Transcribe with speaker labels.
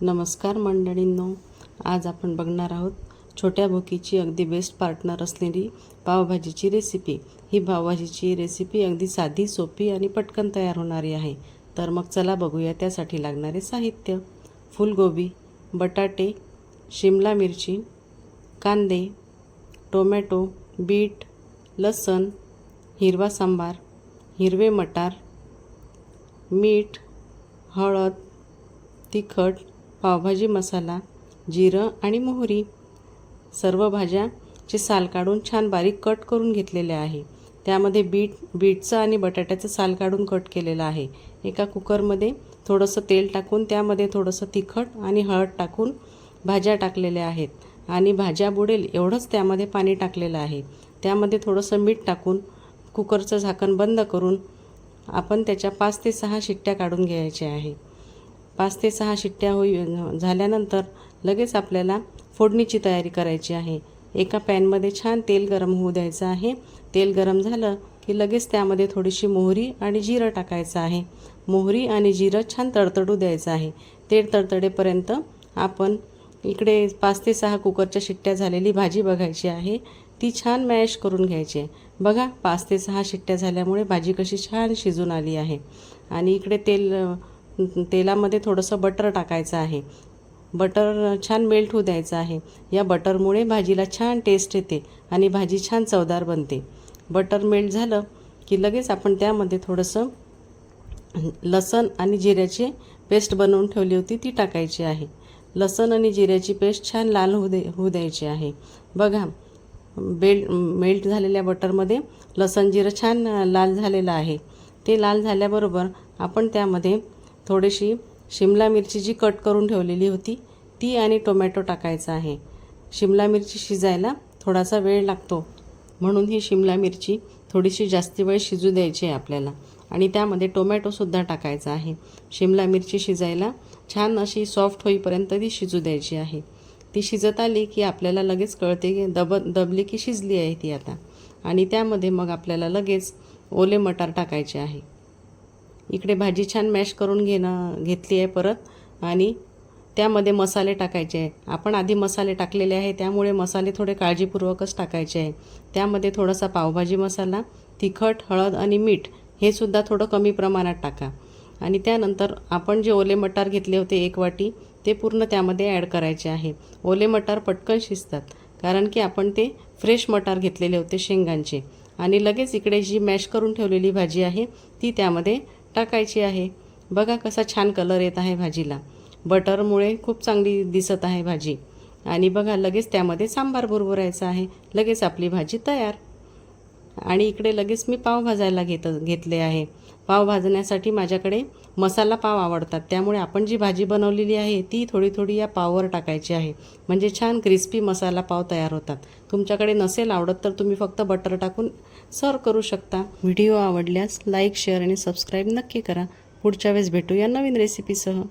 Speaker 1: नमस्कार मंडळींनो, आज आपण बघणार आहोत छोट्या भुकीची अगदी बेस्ट पार्टनर असलेली पावभाजीची रेसिपी। ही पावभाजीची रेसिपी अगदी साधी, सोपी आणि पटकन तयार होणारी आहे। तर मग चला बघूया त्यासाठी लागणारे साहित्य। फुलगोबी, बटाटे, शिमला मिरची, कांदे, टोमॅटो, बीट, लसण, हिरवा सांबार, हिरवे मटार, मीठ, हळद, तिखट, पावभाजी मसाला, जिरं आणि मोहरी। सर्व भाज्याचे साल काढून छान बारीक कट करून घेतलेले आहे। त्यामध्ये बीटचं आणि बटाट्याचं साल काढून कट केलेलं आहे। एका कुकरमध्ये थोडंसं तेल टाकून त्यामध्ये थोडंसं तिखट आणि हळद टाकून भाज्या टाकलेल्या आहेत आणि भाज्या बुडेल एवढंच त्यामध्ये पाणी टाकलेलं आहे। त्यामध्ये थोडंसं मीठ टाकून कुकरचं झाकण बंद करून आपण त्याच्या 5 ते 6 शिट्ट्या काढून घ्यायच्या आहे। 5 ते 6 शिट्ट्या झाल्यानंतर लगेच आपल्याला फोडणीची तयारी करायची आहे। एका पॅनमध्ये छान तेल गरम होऊ द्यायचं आहे। तेल गरम झालं की लगेच त्यामध्ये थोडीशी मोहरी आणि जिरं टाकायचं आहे। मोहरी आणि जिरं छान तडतडू द्यायचं आहे। तेल तडतडेपर्यंत आपण इकडे 5 ते 6 कुकरच्या शिट्ट्या झालेली भाजी बघायची आहे। ती छान मॅश करून घ्यायची आहे। बघा 5 ते 6 शिट्ट्या झाल्यामुळे भाजी कशी छान शिजून आली आहे। आणि इकडे तेलामध्ये थोडंसं बटर टाकायचं आहे। बटर छान मेल्ट होऊ द्यायचं आहे। या बटरमुळे भाजीला छान टेस्ट येते आणि भाजी छान चवदार बनते। बटर मेल्ट झालं की लगेच आपण त्यामध्ये थोडंसं लसण आणि जिऱ्याची पेस्ट बनवून ठेवली होती ती टाकायची आहे। लसण आणि जिऱ्याची पेस्ट छान लाल होऊ द्यायची आहे। बघा मेल्ट झालेल्या बटरमध्ये लसण जिरं छान लाल झालेलं आहे। ते लाल झाल्याबरोबर आपण त्यामध्ये थोडीशी शिमला मिरची जी कट करून ठेवलेली होती ती आणि टोमॅटो टाकायचा आहे। शिमला मिरची शिजायला थोडासा वेळ लागतो, म्हणून ही शिमला मिरची थोडीशी जास्त वेळ शिजू द्यायची आहे आपल्याला। आणि त्यामध्ये टोमॅटोसुद्धा टाकायचा आहे। शिमला मिरची शिजायला छान अशी सॉफ्ट होईपर्यंत ती शिजू द्यायची आहे। ती शिजत आली की आपल्याला लगेच कळते की दबली की शिजली आहे ती आता। आणि त्यामध्ये मग आपल्याला लगेच ओले मटार टाकायचे आहे। इकडे भाजी छान मॅश करून घेतली आहे परत आणि त्यामध्ये मसाले टाकायचे आहे। आपण आधी मसाले टाकलेले आहे त्यामुळे मसाले थोडे काळजीपूर्वकच टाकायचे आहे। त्यामध्ये थोडासा पावभाजी मसाला, तिखट, हळद आणि मीठ हे सुद्धा थोडं कमी प्रमाणात टाका। आणि त्यानंतर आपण जे ओले मटार घेतले होते 1 वाटी ते पूर्ण त्यामध्ये ॲड करायचे आहे। ओले मटार पटकन शिजतात कारण की आपण ते फ्रेश मटार घेतलेले होते शेंगांचे। आणि लगेच इकडे जी मॅश करून ठेवलेली भाजी आहे ती त्यामध्ये टाकायची आहे। बघा कसा छान कलर येत आहे भाजीला। बटरमुळे खूप चांगली दिसत आहे भाजी। आणि बघा लगेच त्यामध्ये सांबार भुरभुरायचा आहे। लगेच आपली भाजी तयार। आणि इकडे लगेच मी पाव भाजायला घेतले आहे। पाव भाजण्यासाठी माझ्याकडे मसाला पाव आवडतात, त्यामुळे आपण जी भाजी बनवलेली आहे ती थोडी थोडी या पाववर टाकायची आहे, म्हणजे छान क्रिस्पी मसाला पाव तयार होतात। तुमच्याकडे नसेल आवडत तर तुम्ही फक्त बटर टाकून सर्व करू शकता। व्हिडिओ आवडल्यास लाईक, शेअर आणि सबस्क्राईब नक्की करा। पुढच्या वेळेस भेटूया नवीन रेसिपीसह।